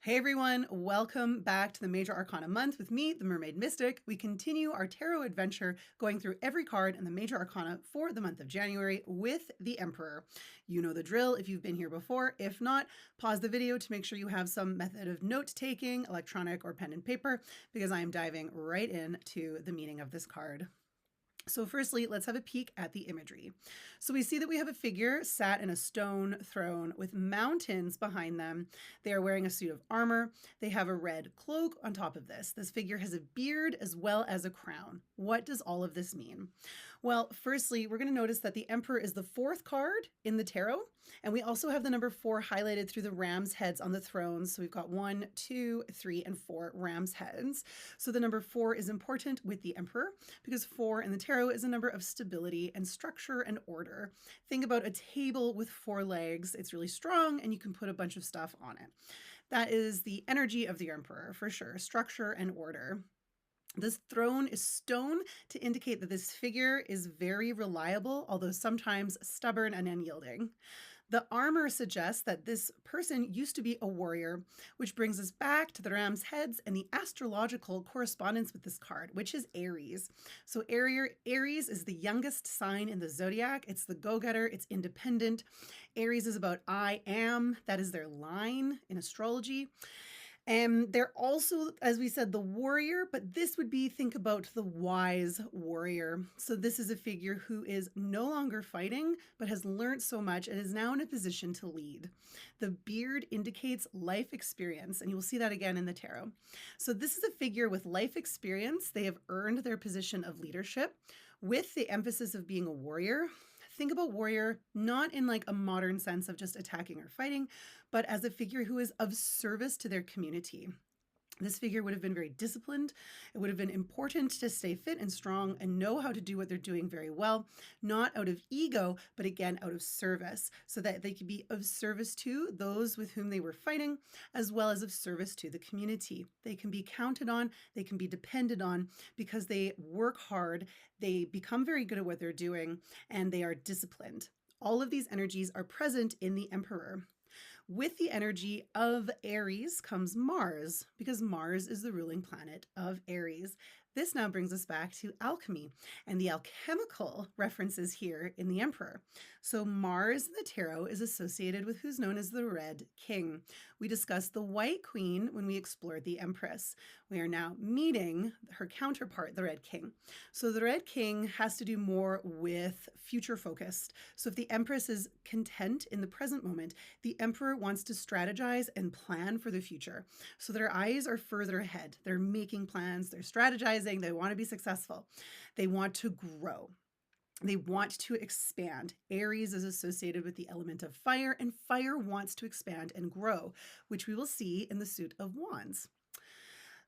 Hey everyone, welcome back to the Major Arcana month with me, the Mermaid Mystic. We continue our tarot adventure going through every card in the Major Arcana for the month of January with the Emperor. You know the drill if you've been here before. If not, pause the video to make sure you have some method of note-taking, electronic or pen and paper, because I am diving right into the meaning of this card. So firstly, let's have a peek at the imagery. So we see that we have a figure sat in a stone throne with mountains behind them. They are wearing a suit of armor. They have a red cloak on top of this. This figure has a beard as well as a crown. What does all of this mean? Well, firstly, we're going to notice that the Emperor is the fourth card in the tarot, and we also have the number 4 highlighted through the ram's heads on the throne. So we've got 1, 2, 3, and 4 ram's heads. So the number 4 is important with the Emperor because 4 in the tarot is a number of stability and structure and order. Think about a table with 4 legs. It's really strong and you can put a bunch of stuff on it. That is the energy of the Emperor for sure, structure and order. This throne is stone to indicate that this figure is very reliable, although sometimes stubborn and unyielding. The armor suggests that this person used to be a warrior, which brings us back to the ram's heads and the astrological correspondence with this card, which is Aries. So Aries is the youngest sign in the zodiac. It's the go-getter. It's independent. Aries is about I am. That is their line in astrology. And they're also, as we said, the warrior, but this would be, think about the wise warrior. So this is a figure who is no longer fighting, but has learned so much and is now in a position to lead. The beard indicates life experience, and you will see that again in the tarot. So this is a figure with life experience. They have earned their position of leadership with the emphasis of being a warrior. Think about warrior not in like a modern sense of just attacking or fighting, but as a figure who is of service to their community. This figure would have been very disciplined. It would have been important to stay fit and strong and know how to do what they're doing very well, not out of ego, but again, out of service, so that they could be of service to those with whom they were fighting, as well as of service to the community. They can be counted on, they can be depended on because they work hard, they become very good at what they're doing, and they are disciplined. All of these energies are present in the Emperor. With the energy of Aries comes Mars, because Mars is the ruling planet of Aries. This now brings us back to alchemy and the alchemical references here in the Emperor. So Mars in the tarot is associated with who's known as the Red King. We discussed the White Queen when we explored the Empress. We are now meeting her counterpart, the Red King. So the Red King has to do more with future focused. So if the Empress is content in the present moment, the Emperor wants to strategize and plan for the future. So their eyes are further ahead. They're making plans, they're strategizing, they want to be successful. They want to grow. They want to expand. Aries is associated with the element of fire, and fire wants to expand and grow, which we will see in the suit of wands.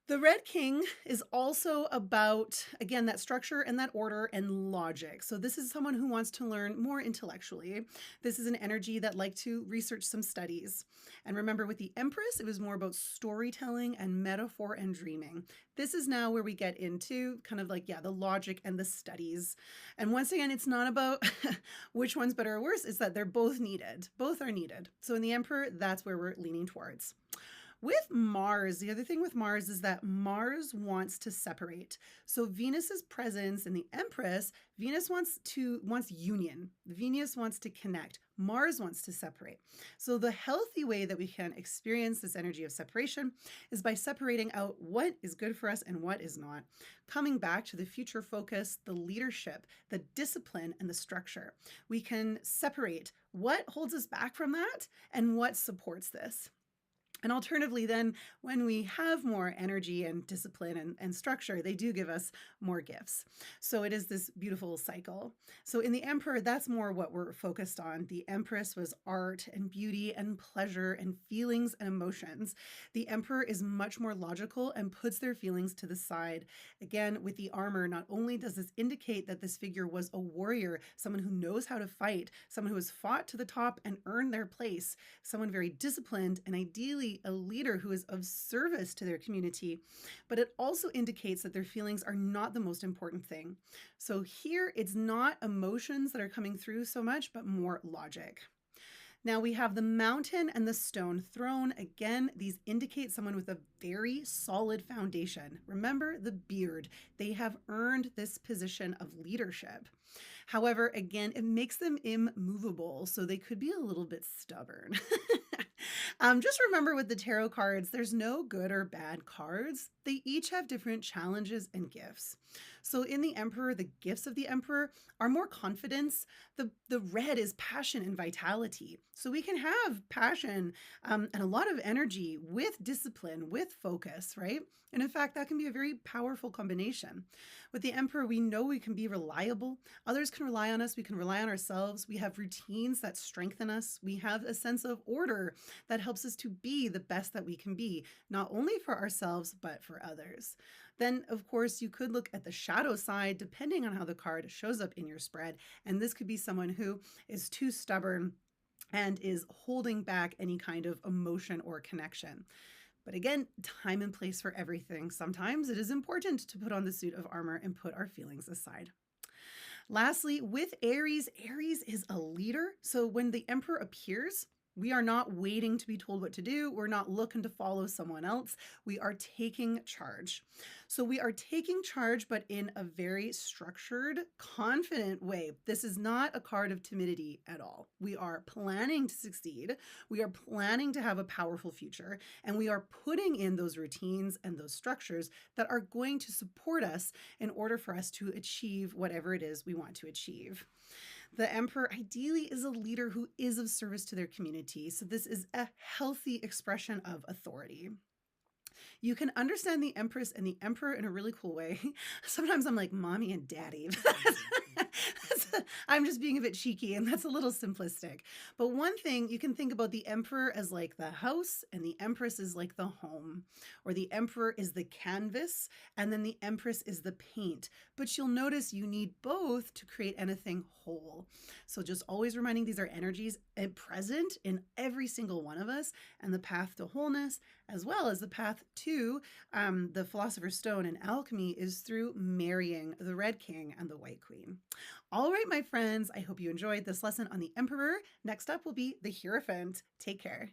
The Red King is also about, again, that structure and that order and logic. So this is someone who wants to learn more intellectually. This is an energy that liked to research some studies. And remember, with the Empress, it was more about storytelling and metaphor and dreaming. This is now where we get into kind of like, the logic and the studies. And once again, it's not about which one's better or worse. It's that they're both needed. Both are needed. So in the Emperor, that's where we're leaning towards. With Mars, the other thing with Mars is that Mars wants to separate. So Venus's presence in the Empress, Venus wants union. Venus wants to connect. Mars wants to separate. So the healthy way that we can experience this energy of separation is by separating out what is good for us and what is not. Coming back to the future focus, the leadership, the discipline, and the structure. We can separate what holds us back from that and what supports this. And alternatively, then, when we have more energy and discipline and structure, they do give us more gifts. So it is this beautiful cycle. So in the Emperor, that's more what we're focused on. The Empress was art and beauty and pleasure and feelings and emotions. The Emperor is much more logical and puts their feelings to the side. Again, with the armor, not only does this indicate that this figure was a warrior, someone who knows how to fight, someone who has fought to the top and earned their place, someone very disciplined and ideally a leader who is of service to their community, but it also indicates that their feelings are not the most important thing. So here, it's not emotions that are coming through so much, but more logic. Now we have the mountain and the stone throne. Again, these indicate someone with a very solid foundation. Remember the beard. They have earned this position of leadership. However, again, it makes them immovable, so they could be a little bit stubborn. Just remember with the tarot cards, there's no good or bad cards. They each have different challenges and gifts. So in the Emperor, the gifts of the Emperor are more confidence. The red is passion and vitality. So we can have passion and a lot of energy with discipline, with focus, right? And in fact, that can be a very powerful combination. With the Emperor, we know we can be reliable. Others can rely on us. We can rely on ourselves. We have routines that strengthen us. We have a sense of order that helps us to be the best that we can be, not only for ourselves, but for others. Then, of course, you could look at the shadow side, depending on how the card shows up in your spread. And this could be someone who is too stubborn and is holding back any kind of emotion or connection. But again, time and place for everything. Sometimes it is important to put on the suit of armor and put our feelings aside. Lastly, with Aries, Aries is a leader. So when the Emperor appears, we are not waiting to be told what to do. We're not looking to follow someone else. We are taking charge. So we are taking charge, but in a very structured, confident way. This is not a card of timidity at all. We are planning to succeed. We are planning to have a powerful future, and we are putting in those routines and those structures that are going to support us in order for us to achieve whatever it is we want to achieve. The Emperor ideally is a leader who is of service to their community. So this is a healthy expression of authority. You can understand the Empress and the Emperor in a really cool way. Sometimes I'm like mommy and daddy. I'm just being a bit cheeky, and that's a little simplistic. But one thing, you can think about the Emperor as like the house, and the Empress is like the home, or the Emperor is the canvas, and then the Empress is the paint. But you'll notice you need both to create anything whole. So just always reminding these are energies present in every single one of us, and the path to wholeness, as well as the path to the Philosopher's Stone and alchemy, is through marrying the Red King and the White Queen. All right, my friends, I hope you enjoyed this lesson on the Emperor. Next up will be the Hierophant. Take care.